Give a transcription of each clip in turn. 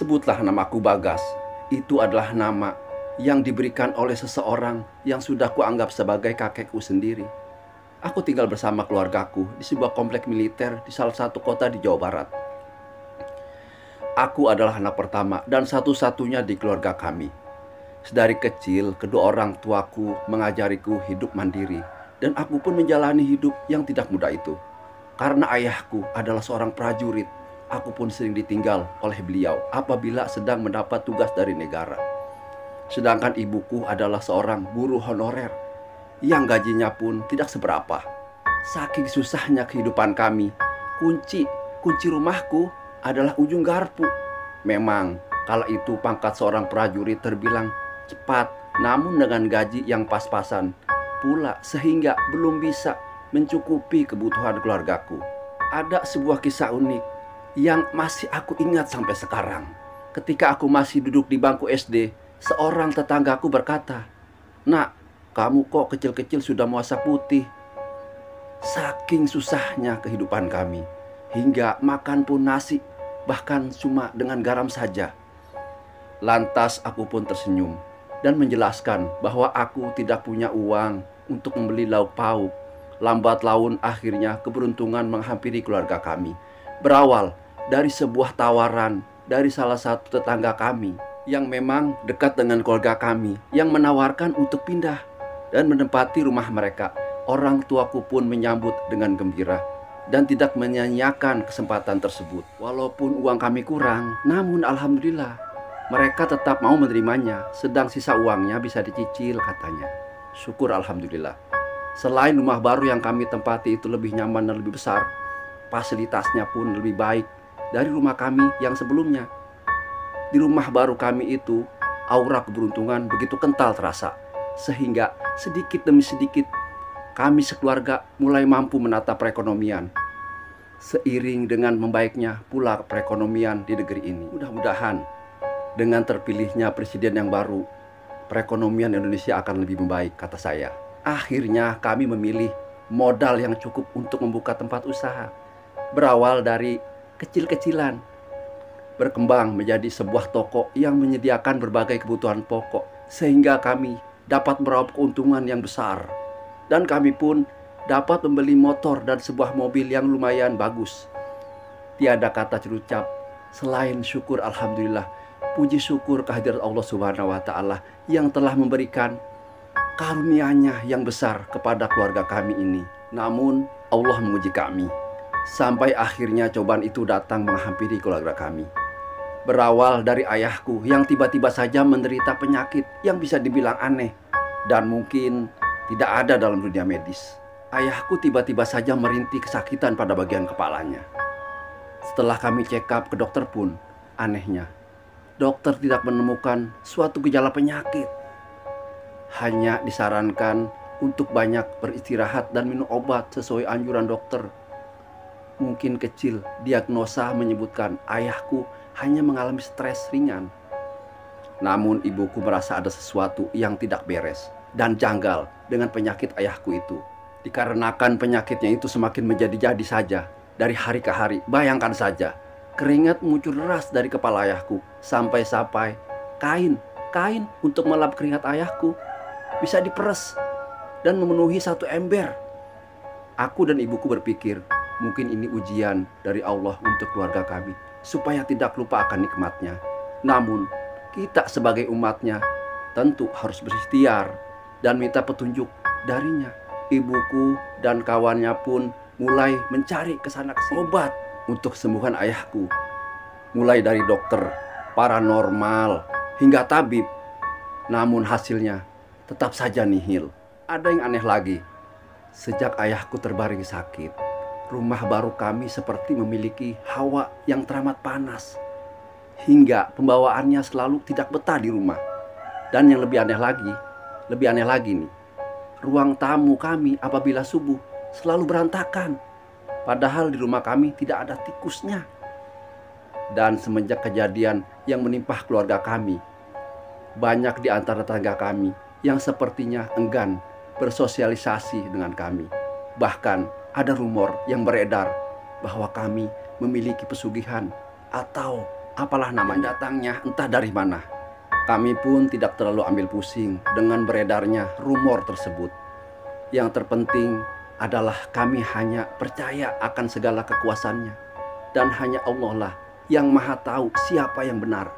Sebutlah namaku Bagas. Itu adalah nama yang diberikan oleh seseorang yang sudah kuanggap sebagai kakekku sendiri. Aku tinggal bersama keluargaku di sebuah komplek militer di salah satu kota di Jawa Barat. Aku adalah anak pertama dan satu-satunya di keluarga kami. Sedari kecil, kedua orang tuaku mengajariku hidup mandiri, dan aku pun menjalani hidup yang tidak mudah itu. Karena ayahku adalah seorang prajurit, aku pun sering ditinggal oleh beliau apabila sedang mendapat tugas dari negara. Sedangkan ibuku adalah seorang buruh honorer yang gajinya pun tidak seberapa. Saking susahnya kehidupan kami, kunci rumahku adalah ujung garpu. Memang kala itu pangkat seorang prajurit terbilang cepat, namun dengan gaji yang pas-pasan pula sehingga belum bisa mencukupi kebutuhan keluargaku. Ada sebuah kisah unik yang masih aku ingat sampai sekarang. Ketika aku masih duduk di bangku SD, seorang tetanggaku berkata, "Nak, kamu kok kecil-kecil sudah puasa putih?" Saking susahnya kehidupan kami, hingga makan pun nasi, bahkan cuma dengan garam saja. Lantas aku pun tersenyum dan menjelaskan bahwa aku tidak punya uang untuk membeli lauk pauk. Lambat laun akhirnya keberuntungan menghampiri keluarga kami. Berawal dari sebuah tawaran dari salah satu tetangga kami yang memang dekat dengan keluarga kami, yang menawarkan untuk pindah dan menempati rumah mereka. Orang tuaku pun menyambut dengan gembira dan tidak menyanyiakan kesempatan tersebut. Walaupun uang kami kurang, namun alhamdulillah mereka tetap mau menerimanya, sedang sisa uangnya bisa dicicil katanya. Syukur alhamdulillah. Selain rumah baru yang kami tempati itu lebih nyaman dan lebih besar, fasilitasnya pun lebih baik dari rumah kami yang sebelumnya. Di rumah baru kami itu, aura keberuntungan begitu kental terasa, sehingga sedikit demi sedikit kami sekeluarga mulai mampu menata perekonomian. Seiring dengan membaiknya pula perekonomian di negeri ini, mudah-mudahan dengan terpilihnya presiden yang baru, perekonomian Indonesia akan lebih membaik, kata saya. Akhirnya kami memilih modal yang cukup untuk membuka tempat usaha. Berawal dari kecil-kecilan, berkembang menjadi sebuah toko yang menyediakan berbagai kebutuhan pokok, sehingga kami dapat meraup keuntungan yang besar. Dan kami pun dapat membeli motor dan sebuah mobil yang lumayan bagus. Tiada kata terucap selain syukur alhamdulillah. Puji syukur kehadirat Allah Subhanahu wa Ta'ala yang telah memberikan karunia-Nya yang besar kepada keluarga kami ini. Namun Allah menguji kami sampai akhirnya cobaan itu datang menghampiri keluarga kami. Berawal dari ayahku yang tiba-tiba saja menderita penyakit yang bisa dibilang aneh dan mungkin tidak ada dalam dunia medis. Ayahku tiba-tiba saja merintih kesakitan pada bagian kepalanya. Setelah kami check up ke dokter pun, anehnya dokter tidak menemukan suatu gejala penyakit. Hanya disarankan untuk banyak beristirahat dan minum obat sesuai anjuran dokter. Mungkin kecil diagnosa menyebutkan ayahku hanya mengalami stres ringan. Namun ibuku merasa ada sesuatu yang tidak beres dan janggal dengan penyakit ayahku itu. Dikarenakan penyakitnya itu semakin menjadi-jadi saja dari hari ke hari. Bayangkan saja, keringat muncul deras dari kepala ayahku sampai kain untuk melap keringat ayahku bisa diperes dan memenuhi satu ember. Aku dan ibuku berpikir mungkin ini ujian dari Allah untuk keluarga kami supaya tidak lupa akan nikmatnya. Namun kita sebagai umatnya tentu harus berikhtiar dan minta petunjuk darinya. Ibuku dan kawannya pun mulai mencari kesana kesini obat untuk kesembuhan ayahku. Mulai dari dokter, paranormal, hingga tabib. Namun hasilnya tetap saja nihil. Ada yang aneh lagi. Sejak ayahku terbaring sakit, rumah baru kami seperti memiliki hawa yang teramat panas. Hingga pembawaannya selalu tidak betah di rumah. Dan yang lebih aneh lagi nih. Ruang tamu kami apabila subuh selalu berantakan. Padahal di rumah kami tidak ada tikusnya. Dan semenjak kejadian yang menimpa keluarga kami, banyak di antara tetangga kami yang sepertinya enggan bersosialisasi dengan kami. Bahkan ada rumor yang beredar bahwa kami memiliki pesugihan atau apalah namanya, datangnya entah dari mana. Kami pun tidak terlalu ambil pusing dengan beredarnya rumor tersebut. Yang terpenting adalah kami hanya percaya akan segala kekuasaannya. Dan hanya Allah lah yang maha tahu siapa yang benar.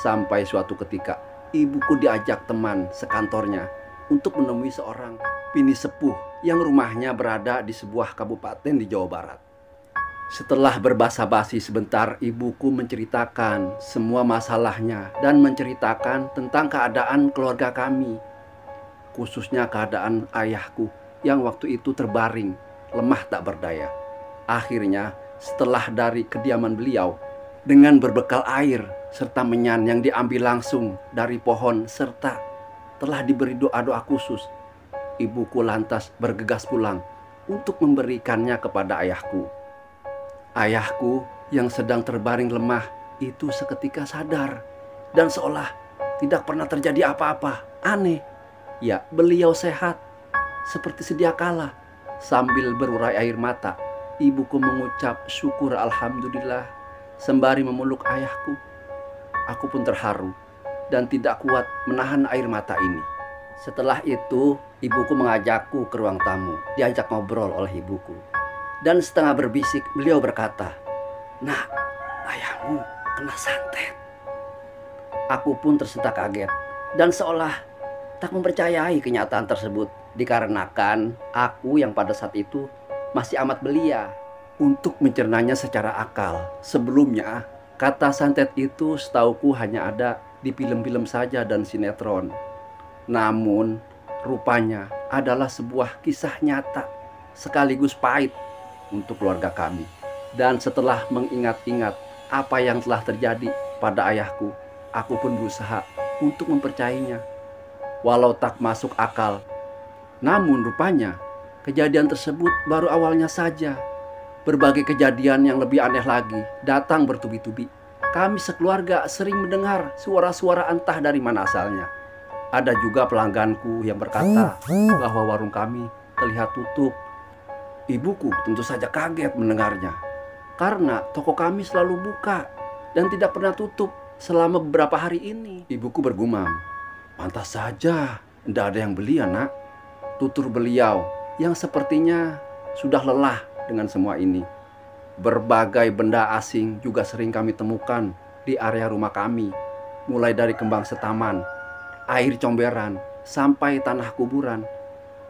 Sampai suatu ketika ibuku diajak teman sekantornya untuk menemui seorang bini sepuh yang rumahnya berada di sebuah kabupaten di Jawa Barat. Setelah berbasa-basi sebentar, ibuku menceritakan semua masalahnya dan menceritakan tentang keadaan keluarga kami, khususnya keadaan ayahku yang waktu itu terbaring, lemah tak berdaya. Akhirnya, setelah dari kediaman beliau, dengan berbekal air serta menyan yang diambil langsung dari pohon serta telah diberi doa-doa khusus, ibuku lantas bergegas pulang untuk memberikannya kepada ayahku. Ayahku yang sedang terbaring lemah itu seketika sadar dan seolah tidak pernah terjadi apa-apa. Aneh, ya beliau sehat seperti sedia kala. Sambil berurai air mata, ibuku mengucap syukur alhamdulillah sembari memeluk ayahku. Aku pun terharu dan tidak kuat menahan air mata ini. Setelah itu, ibuku mengajakku ke ruang tamu. Diajak ngobrol oleh ibuku. Dan setengah berbisik beliau berkata, "Nak, ayahmu kena santet." Aku pun tersentak kaget dan seolah tak mempercayai kenyataan tersebut, dikarenakan aku yang pada saat itu masih amat belia untuk mencernanya secara akal. Sebelumnya, kata santet itu setauku hanya ada di film-film saja dan sinetron. Namun, rupanya adalah sebuah kisah nyata sekaligus pahit untuk keluarga kami. Dan setelah mengingat-ingat apa yang telah terjadi pada ayahku, aku pun berusaha untuk mempercayainya, walau tak masuk akal. Namun rupanya kejadian tersebut baru awalnya saja. Berbagai kejadian yang lebih aneh lagi datang bertubi-tubi. Kami sekeluarga sering mendengar suara-suara entah dari mana asalnya. Ada juga pelangganku yang berkata bahwa warung kami terlihat tutup. Ibuku tentu saja kaget mendengarnya, karena toko kami selalu buka dan tidak pernah tutup selama beberapa hari ini. Ibuku bergumam, "Pantas saja tidak ada yang beli, anak." Tutur beliau yang sepertinya sudah lelah dengan semua ini. Berbagai benda asing juga sering kami temukan di area rumah kami, mulai dari kembang setaman, air comberan, sampai tanah kuburan.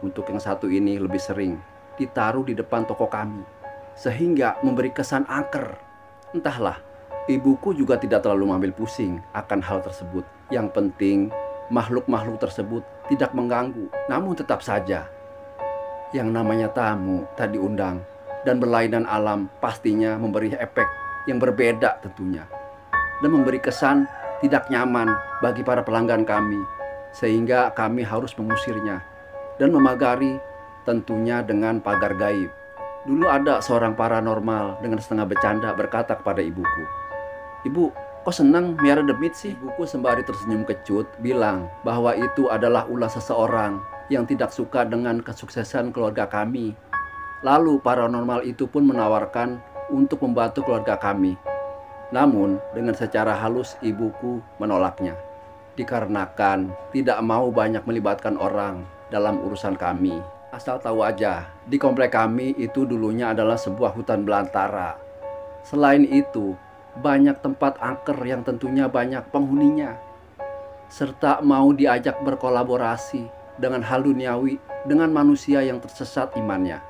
Untuk yang satu ini lebih sering ditaruh di depan toko kami, sehingga memberi kesan angker. Entahlah, ibuku juga tidak terlalu mengambil pusing akan hal tersebut. Yang penting, makhluk-makhluk tersebut tidak mengganggu. Namun tetap saja, yang namanya tamu tak diundang dan berlainan alam pastinya memberi efek yang berbeda tentunya, dan memberi kesan tidak nyaman bagi para pelanggan kami, sehingga kami harus mengusirnya dan memagari, tentunya dengan pagar gaib. Dulu ada seorang paranormal dengan setengah bercanda berkata kepada ibuku, "Ibu, kok senang miara demit sih?" Ibuku sembari tersenyum kecut bilang bahwa itu adalah ulah seseorang yang tidak suka dengan kesuksesan keluarga kami. Lalu paranormal itu pun menawarkan untuk membantu keluarga kami. Namun dengan secara halus ibuku menolaknya, dikarenakan tidak mau banyak melibatkan orang dalam urusan kami. Asal tahu aja, di komplek kami itu dulunya adalah sebuah hutan belantara. Selain itu, banyak tempat angker yang tentunya banyak penghuninya, serta mau diajak berkolaborasi dengan hal duniawi dengan manusia yang tersesat imannya.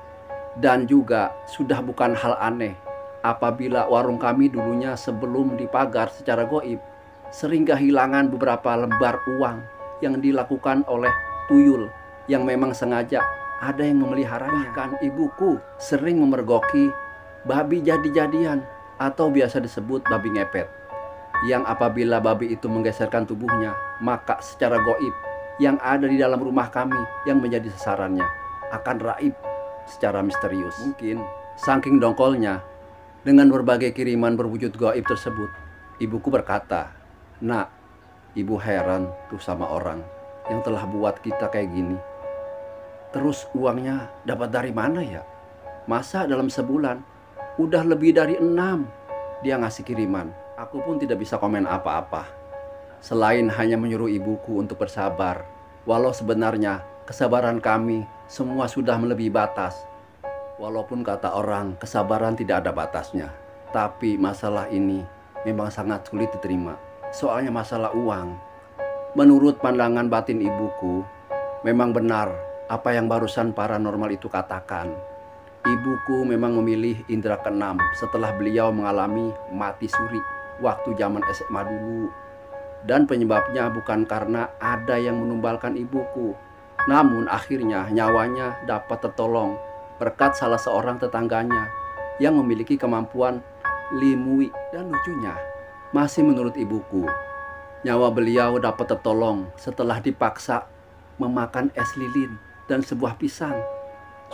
Dan juga sudah bukan hal aneh apabila warung kami dulunya sebelum dipagar secara goib sering kehilangan beberapa lembar uang yang dilakukan oleh tuyul yang memang sengaja ada yang memeliharanya. Bahkan ibuku sering memergoki babi jadi-jadian atau biasa disebut babi ngepet, yang apabila babi itu menggeserkan tubuhnya, maka secara goib yang ada di dalam rumah kami yang menjadi sasarannya akan raib secara misterius. Mungkin saking dongkolnya dengan berbagai kiriman berwujud gaib tersebut, ibuku berkata, "Nak, ibu heran tuh sama orang yang telah buat kita kayak gini. Terus uangnya dapat dari mana ya? Masa dalam sebulan udah lebih dari 6 dia ngasih kiriman. Aku pun tidak bisa komen apa-apa, selain hanya menyuruh ibuku untuk bersabar. Walau sebenarnya kesabaran kami semua sudah melebihi batas. Walaupun kata orang kesabaran tidak ada batasnya, tapi masalah ini memang sangat sulit diterima. Soalnya masalah uang. Menurut pandangan batin ibuku, memang benar apa yang barusan paranormal itu katakan. Ibuku memang memilih indera keenam setelah beliau mengalami mati suri waktu zaman SMA dulu. Dan penyebabnya bukan karena ada yang menumbalkan ibuku, namun akhirnya nyawanya dapat tertolong berkat salah seorang tetangganya yang memiliki kemampuan limui. Dan lucunya, masih menurut ibuku, nyawa beliau dapat tertolong setelah dipaksa memakan es lilin dan sebuah pisang.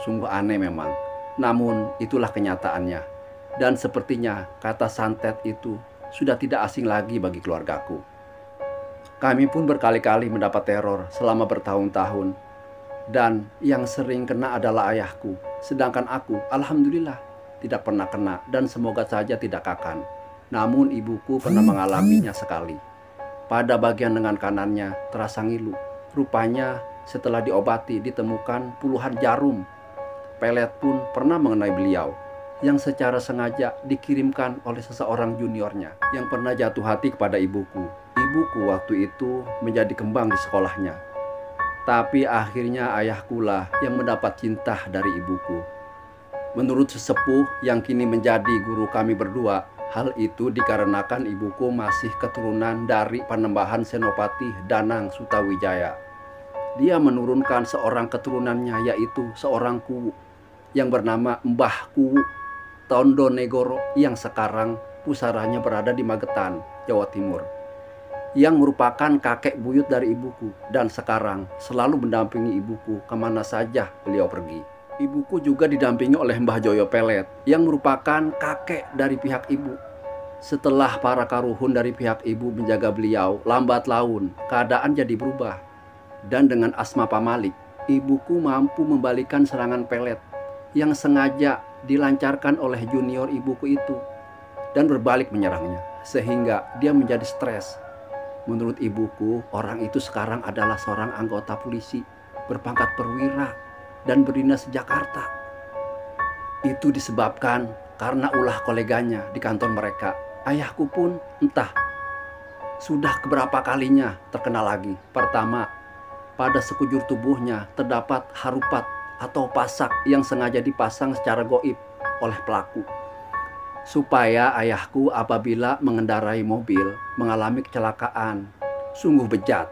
Sungguh aneh memang, namun itulah kenyataannya. Dan sepertinya kata santet itu sudah tidak asing lagi bagi keluargaku. Kami pun berkali-kali mendapat teror selama bertahun-tahun. Dan yang sering kena adalah ayahku. Sedangkan aku, alhamdulillah, tidak pernah kena dan semoga saja tidak akan. Namun ibuku pernah mengalaminya sekali. Pada bagian lengan kanannya terasa ngilu. Rupanya setelah diobati ditemukan puluhan jarum. Pelet pun pernah mengenai beliau, yang secara sengaja dikirimkan oleh seseorang juniornya yang pernah jatuh hati kepada ibuku. Ibuku waktu itu menjadi kembang di sekolahnya. Tapi akhirnya ayahkulah yang mendapat cinta dari ibuku. Menurut sesepuh yang kini menjadi guru kami berdua, hal itu dikarenakan ibuku masih keturunan dari Panembahan Senopati Danang Sutawijaya. Dia menurunkan seorang keturunannya, yaitu seorang Kuwu yang bernama Mbah Kuwu Tondonegoro yang sekarang pusaranya berada di Magetan, Jawa Timur, yang merupakan kakek buyut dari ibuku dan sekarang selalu mendampingi ibuku kemana saja beliau pergi. Ibuku juga didampingi oleh Mbah Joyo Pelet yang merupakan kakek dari pihak ibu. Setelah para karuhun dari pihak ibu menjaga beliau, lambat laun keadaan jadi berubah. Dan dengan asma pamalik, ibuku mampu membalikan serangan Pelet yang sengaja dilancarkan oleh junior ibuku itu dan berbalik menyerangnya, sehingga dia menjadi stres. Menurut ibuku, orang itu sekarang adalah seorang anggota polisi berpangkat perwira dan berdinas di Jakarta. Itu disebabkan karena ulah koleganya di kantor mereka. Ayahku pun entah sudah keberapa kalinya terkena lagi. Pertama, pada sekujur tubuhnya terdapat harupat atau pasak yang sengaja dipasang secara goib oleh pelaku, supaya ayahku apabila mengendarai mobil mengalami kecelakaan. Sungguh bejat.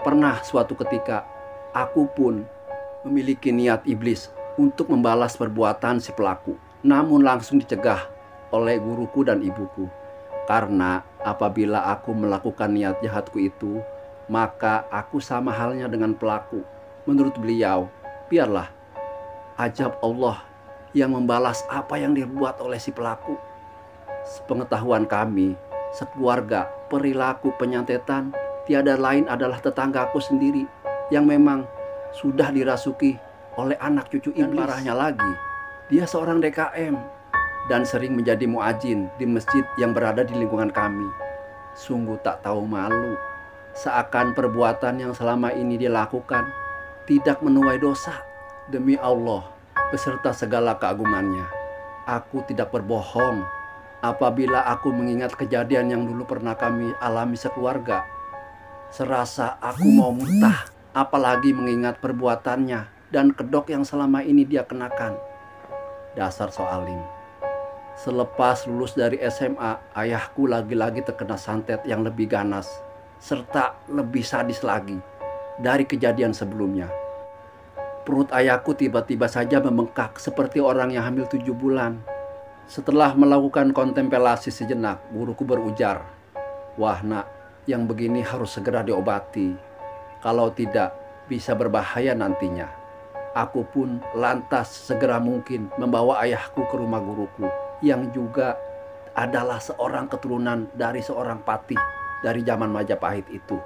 Pernah suatu ketika aku pun memiliki niat iblis untuk membalas perbuatan si pelaku, namun langsung dicegah oleh guruku dan ibuku. Karena apabila aku melakukan niat jahatku itu, maka aku sama halnya dengan pelaku. Menurut beliau, biarlah ajab Allah yang membalas apa yang dibuat oleh si pelaku. Sepengetahuan kami, sekeluarga, perilaku penyantetan tiada lain adalah tetanggaku sendiri yang memang sudah dirasuki oleh anak cucu iblis. Dan parahnya lagi, dia seorang DKM dan sering menjadi muadzin di masjid yang berada di lingkungan kami. Sungguh tak tahu malu, seakan perbuatan yang selama ini dia lakukan tidak menuai dosa. Demi Allah, beserta segala keagungannya, aku tidak berbohong apabila aku mengingat kejadian yang dulu pernah kami alami sekeluarga. Serasa aku mau muntah, apalagi mengingat perbuatannya dan kedok yang selama ini dia kenakan. Dasar soalim. Selepas lulus dari SMA, ayahku lagi-lagi terkena santet yang lebih ganas serta lebih sadis lagi dari kejadian sebelumnya. Perut ayahku tiba-tiba saja membengkak seperti orang yang hamil 7 bulan. Setelah melakukan kontemplasi sejenak, guruku berujar, "Wah nak, yang begini harus segera diobati. Kalau tidak, bisa berbahaya nantinya." Aku pun lantas segera mungkin membawa ayahku ke rumah guruku, yang juga adalah seorang keturunan dari seorang patih dari zaman Majapahit itu.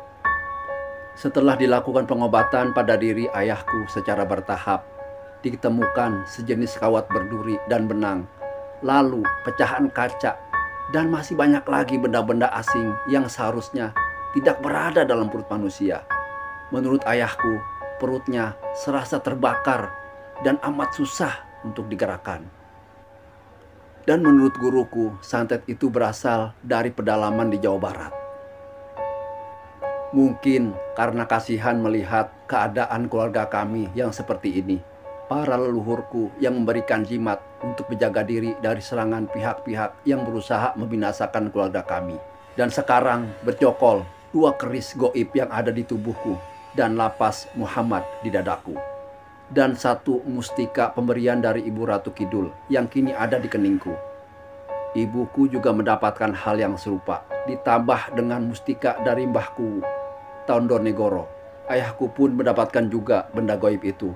Setelah dilakukan pengobatan pada diri ayahku secara bertahap, ditemukan sejenis kawat berduri dan benang, lalu pecahan kaca Dan masih banyak lagi benda-benda asing yang seharusnya tidak berada dalam perut manusia. Menurut ayahku, perutnya serasa terbakar dan amat susah untuk digerakkan. Dan menurut guruku, santet itu berasal dari pedalaman di Jawa Barat. Mungkin karena kasihan melihat keadaan keluarga kami yang seperti ini, para leluhurku yang memberikan jimat untuk menjaga diri dari serangan pihak-pihak yang berusaha membinasakan keluarga kami. Dan sekarang bercokol 2 keris goib yang ada di tubuhku dan lapas Muhammad di dadaku. Dan 1 mustika pemberian dari Ibu Ratu Kidul yang kini ada di keningku. Ibuku juga mendapatkan hal yang serupa, ditambah dengan mustika dari mbahku Tondonegoro. Ayahku pun mendapatkan juga benda goib itu.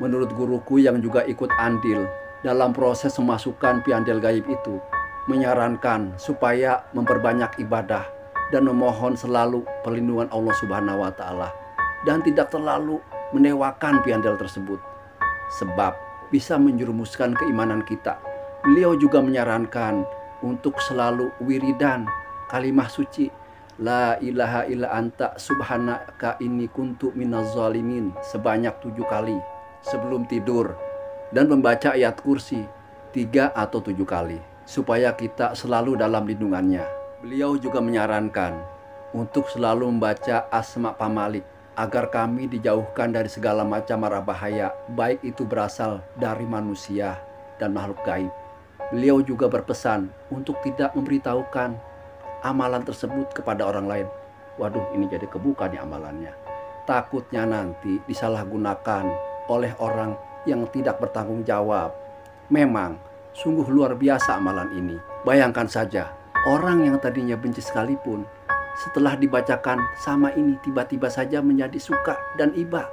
Menurut guruku yang juga ikut andil dalam proses memasukkan piandel gaib itu, menyarankan supaya memperbanyak ibadah dan memohon selalu perlindungan Allah Subhanahu wa Ta'ala, dan tidak terlalu menewakan piandel tersebut, sebab bisa menjerumuskan keimanan kita. Beliau juga menyarankan untuk selalu wiridan kalimah suci La ilaha illa anta subhanaka inni kuntu minaz zalimin sebanyak 7 kali sebelum tidur, dan membaca ayat kursi 3 atau 7 kali supaya kita selalu dalam lindungannya. Beliau juga menyarankan untuk selalu membaca Asma Pamalik agar kami dijauhkan dari segala macam mara bahaya, baik itu berasal dari manusia dan makhluk gaib. Beliau juga berpesan untuk tidak memberitahukan amalan tersebut kepada orang lain. Waduh, ini jadi kebuka nih amalannya. Takutnya nanti disalahgunakan oleh orang yang tidak bertanggung jawab. Memang sungguh luar biasa amalan ini. Bayangkan saja, orang yang tadinya benci sekalipun, setelah dibacakan sama ini tiba-tiba saja menjadi suka dan iba,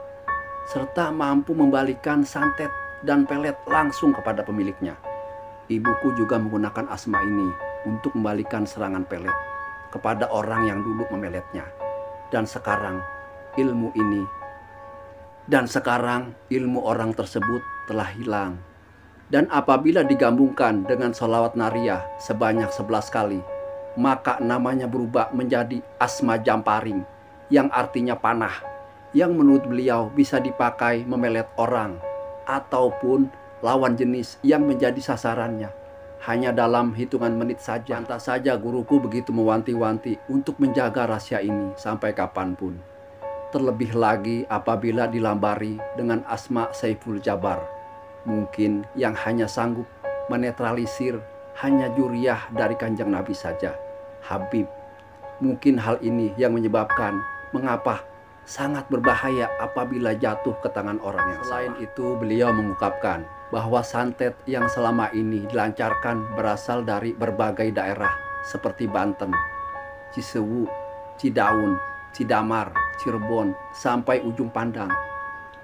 serta mampu membalikan santet dan pelet langsung kepada pemiliknya. Ibuku juga menggunakan asma ini untuk membalikan serangan pelet kepada orang yang dulu memeletnya. Dan sekarang ilmu orang tersebut telah hilang. Dan apabila digabungkan dengan sholawat nariyah sebanyak 11 kali, maka namanya berubah menjadi Asma Jamparing, yang artinya panah, yang menurut beliau bisa dipakai memelet orang ataupun lawan jenis yang menjadi sasarannya hanya dalam hitungan menit saja. Pantas saja guruku begitu mewanti-wanti untuk menjaga rahasia ini sampai kapanpun. Terlebih lagi apabila dilambari dengan Asma Saiful Jabar, mungkin yang hanya sanggup menetralisir hanya juriyah dari Kanjeng Nabi saja, Habib. Mungkin hal ini yang menyebabkan mengapa sangat berbahaya apabila jatuh ke tangan orang yang salah. Selain itu, beliau mengungkapkan bahwa santet yang selama ini dilancarkan berasal dari berbagai daerah seperti Banten, Cisewu, Cidaun, Cidamar, Cirebon, sampai ujung Pandang.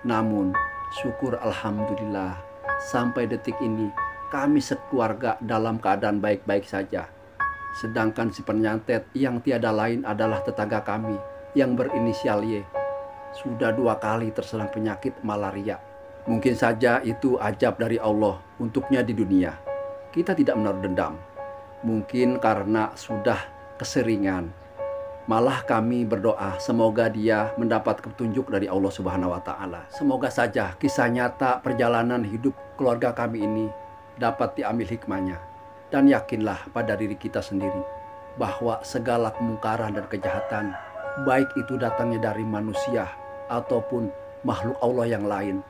Namun, syukur alhamdulillah, sampai detik ini kami sekeluarga dalam keadaan baik-baik saja. Sedangkan si penyantet yang tiada lain adalah tetangga kami yang berinisial Y, sudah 2 kali terserang penyakit malaria. Mungkin saja itu ajab dari Allah untuknya di dunia. Kita tidak menaruh dendam. Mungkin karena sudah keseringan. Malah kami berdoa semoga dia mendapat petunjuk dari Allah Subhanahu wa Ta'ala. Semoga saja kisah nyata perjalanan hidup keluarga kami ini dapat diambil hikmahnya. Dan yakinlah pada diri kita sendiri bahwa segala kemungkaran dan kejahatan, baik itu datangnya dari manusia ataupun makhluk Allah yang lain,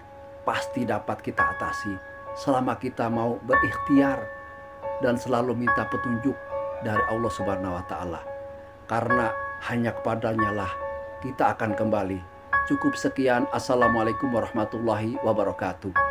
pasti dapat kita atasi selama kita mau berikhtiar dan selalu minta petunjuk dari Allah Subhanahu wa Ta'ala. Karena hanya kepadanya lah kita akan kembali. Cukup sekian. Assalamualaikum warahmatullahi wabarakatuh.